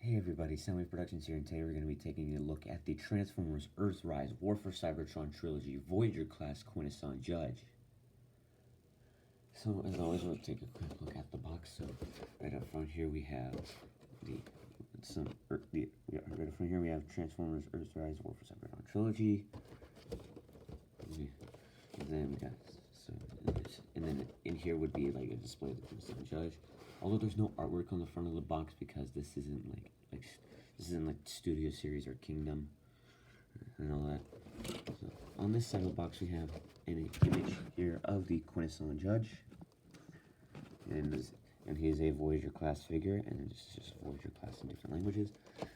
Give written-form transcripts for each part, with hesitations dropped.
Hey everybody, Soundwave Productions here, and today we're going to be taking a look at the Transformers Earthrise War for Cybertron Trilogy Voyager class Quintesson Judge. So, as always, we'll take a quick look at the box. So, right up front here we have we have Transformers Earthrise War for Cybertron Trilogy. And then we got and then in here would be like a display of the Quintesson Judge. Although there's no artwork on the front of the box because this isn't like Studio Series or Kingdom and all that. So on this side of the box we have an image here of the Quintesson Judge, and he is a Voyager class figure, and it's just a Voyager class in different languages.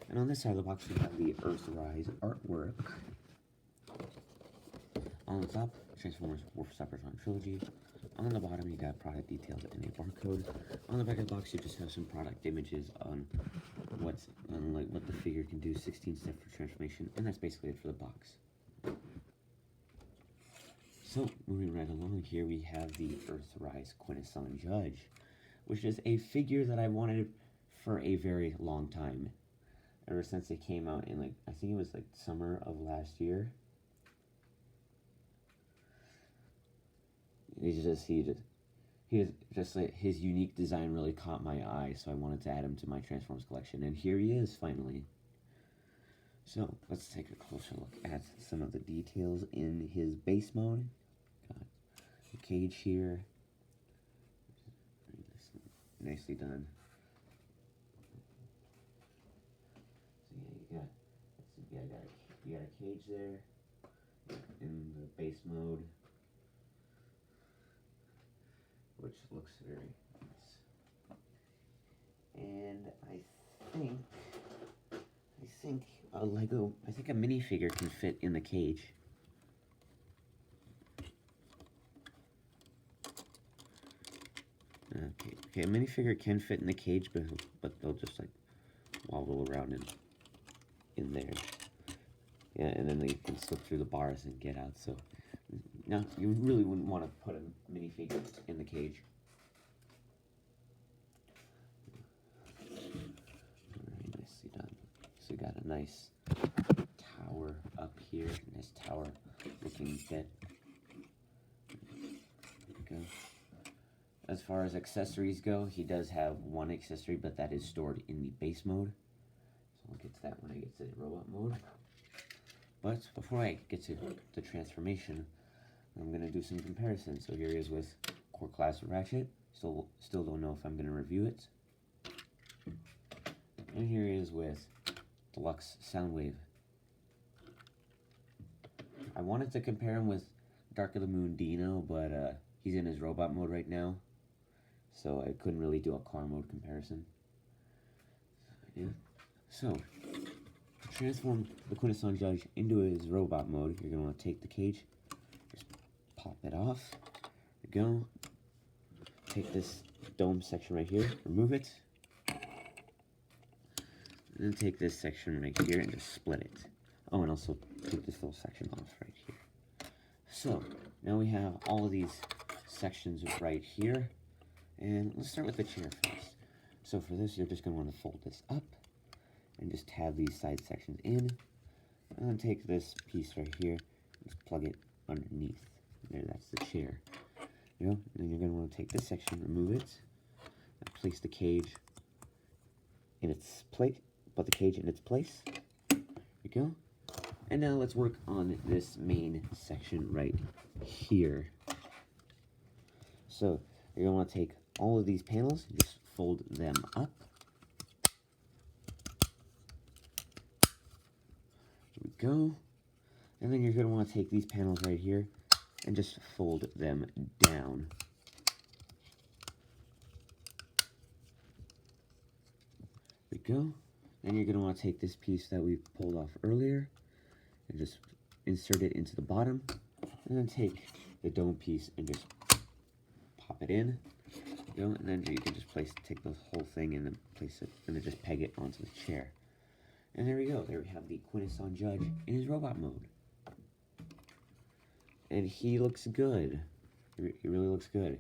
And on this side of the box we have the Earthrise artwork. On the top, Transformers War for Cybertron Trilogy. On the bottom, you got product details and a barcode. On the back of the box, you just have some product images on what the figure can do, 16 steps for transformation, and that's basically it for the box. So, moving right along, here we have the Earthrise Quintesson Judge, which is a figure that I wanted for a very long time. Ever since it came out in I think it was summer of last year. His unique design really caught my eye, so I wanted to add him to my Transformers collection, and here he is finally. So let's take a closer look at some of the details in his base mode. Got the cage here, nicely done. So yeah, you got a cage there in the base mode, which looks very nice. And I think a minifigure can fit in the cage. Okay, a minifigure can fit in the cage, but they'll just wobble around in there. Yeah, and then they can slip through the bars and get out. So no, you really wouldn't want to put a minifigure in the cage. Very nicely done. So we got a nice tower up here, nice tower looking bit. There we go. As far as accessories go, he does have one accessory, but that is stored in the base mode. So I'll get to that when I get to the robot mode. But before I get to the transformation, I'm going to do some comparisons. So here he is with Core Class Ratchet. Still don't know if I'm going to review it. And here he is with Deluxe Soundwave. I wanted to compare him with Dark of the Moon Dino, but he's in his robot mode right now, so I couldn't really do a car mode comparison. Yeah. So, to transform the Quintesson Judge into his robot mode, you're going to want to take the cage, just pop it off. There we go. Take this dome section right here, remove it, and then take this section right here and just split it. Oh, and also take this little section off right here. So, now we have all of these sections right here, and let's start with the chair first. So for this, you're just going to want to fold this up, and just have these side sections in, and then take this piece right here, and just plug it underneath. There, that's the chair. You know, and then you're going to want to take this section, remove it, and place the cage in its place, put the cage in its place. There we go. And now let's work on this main section right here. So you're going to want to take all of these panels and just fold them up. There we go. And then you're going to want to take these panels right here and just fold them down. There we go. Then you're going to want to take this piece that we pulled off earlier and just insert it into the bottom, and then take the dome piece and just pop it in, you know, and then you can just take the whole thing and then place it, and then just peg it onto the chair. And there we go. There we have the Quintesson Judge in his robot mode. And he looks good. He really looks good.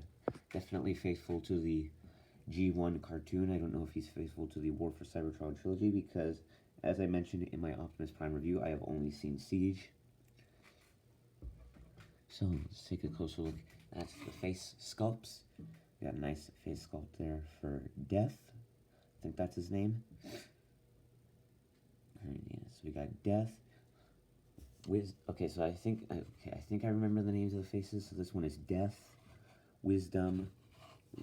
Definitely faithful to the G1 cartoon. I don't know if he's faithful to the War for Cybertron trilogy because, as I mentioned in my Optimus Prime review, I have only seen Siege. So let's take a closer look at the face sculpts. We got a nice face sculpt there for Death. I think that's his name. Alright, yeah, so we got Death. Okay, so I think I remember the names of the faces. So this one is Death, Wisdom,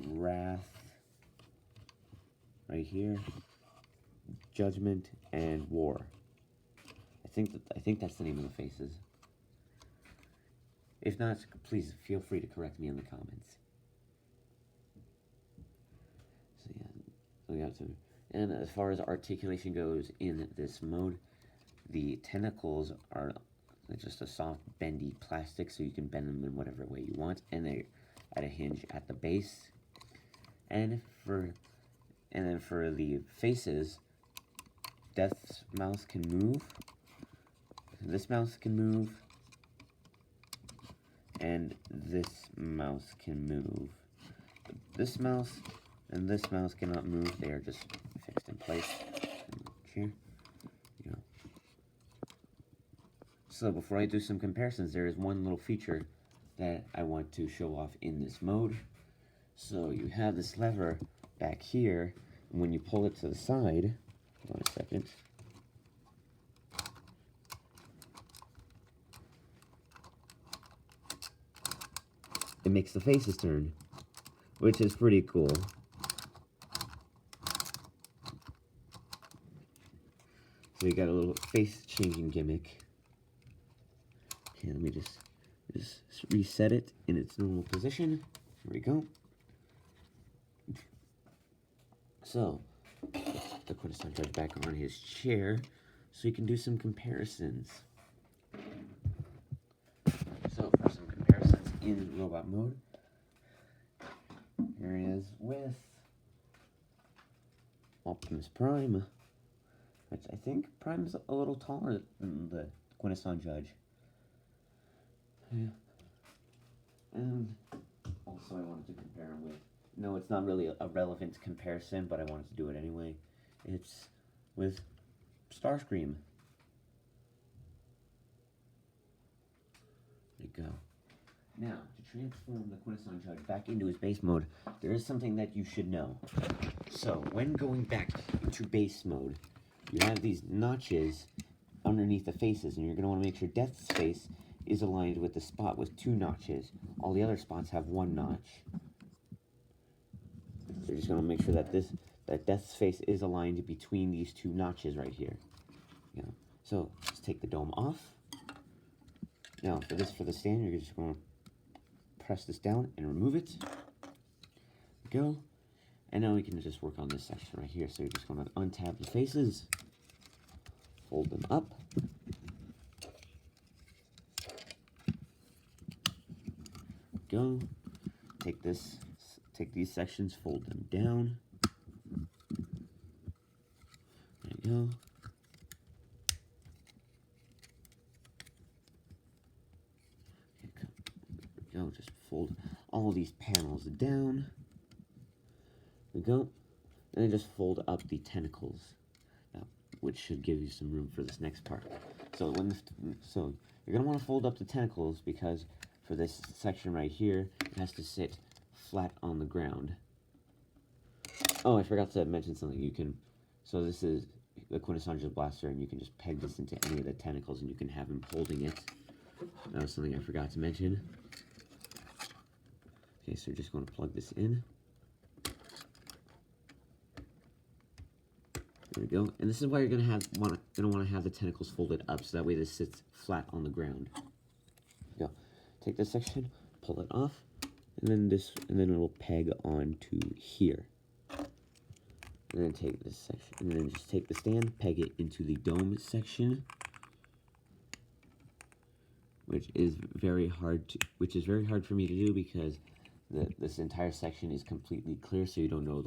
Wrath, right here, Judgment, and War. I think that's the name of the faces. If not, please feel free to correct me in the comments. So yeah, so we got some. And as far as articulation goes in this mode, the tentacles are just a soft, bendy plastic, so you can bend them in whatever way you want, and they're at a hinge at the base. And then for the faces, Death's mouth can move, this mouth can move, and this mouse can move. But this mouse and this mouse cannot move. They are just fixed in place. Here. Yeah. So before I do some comparisons, there is one little feature that I want to show off in this mode. So you have this lever back here, and when you pull it to the side, hold on a second. It makes the faces turn, which is pretty cool. So you got a little face changing gimmick. Okay, let me just reset it in its normal position. Here we go. So, put the Quintesson judge back on his chair so you can do some comparisons. So, for some comparisons in robot mode, here he is with Optimus Prime, which I think Prime's a little taller than the Quintesson judge. Yeah. And also I wanted to compare him with, no, it's not really a relevant comparison, but I wanted to do it anyway. It's with Starscream. There you go. Now, to transform the Quintesson judge back into his base mode, there is something that you should know. So, when going back to base mode, you have these notches underneath the faces, and you're going to want to make sure Death's face is aligned with the spot with 2 notches. All the other spots have 1 notch. So you're just going to make sure that Death's face is aligned between these 2 notches right here. Yeah. So just take the dome off. Now for the stand, you're just going to press this down and remove it. Go. And now we can just work on this section right here. So you're just going to untab the faces, fold them up. Go. Take these sections, fold them down. There you go. Okay, there we go. Just fold all these panels down. There we go. And then just fold up the tentacles, which should give you some room for this next part. So you're gonna want to fold up the tentacles because for this section right here, it has to sit flat on the ground. Oh, I forgot to mention something. So this is the Quintesson blaster, and you can just peg this into any of the tentacles, and you can have him holding it. That was something I forgot to mention. Okay, so we're just going to plug this in. There we go. And this is why you're going to want to have the tentacles folded up, so that way this sits flat on the ground. Go. Take this section, pull it off, and then it will peg onto here. And then take this section, and then just take the stand, peg it into the dome section, which is very hard for me to do because this entire section is completely clear, so you don't know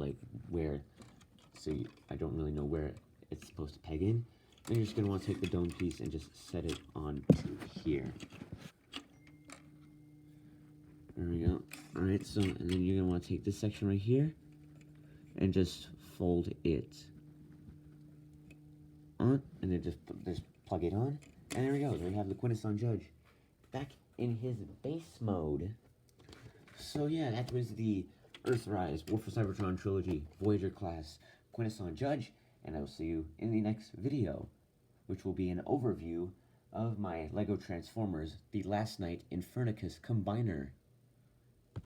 I don't really know where it's supposed to peg in. Then you're just gonna want to take the dome piece and just set it onto here. There we go. Alright, so, and then you're going to want to take this section right here, and just fold it on, and then just plug it on, and there we go. We have the Quintesson Judge back in his base mode. So yeah, that was the Earthrise War for Cybertron Trilogy Voyager class Quintesson Judge, and I will see you in the next video, which will be an overview of my LEGO Transformers The Last Night Infernicus Combiner.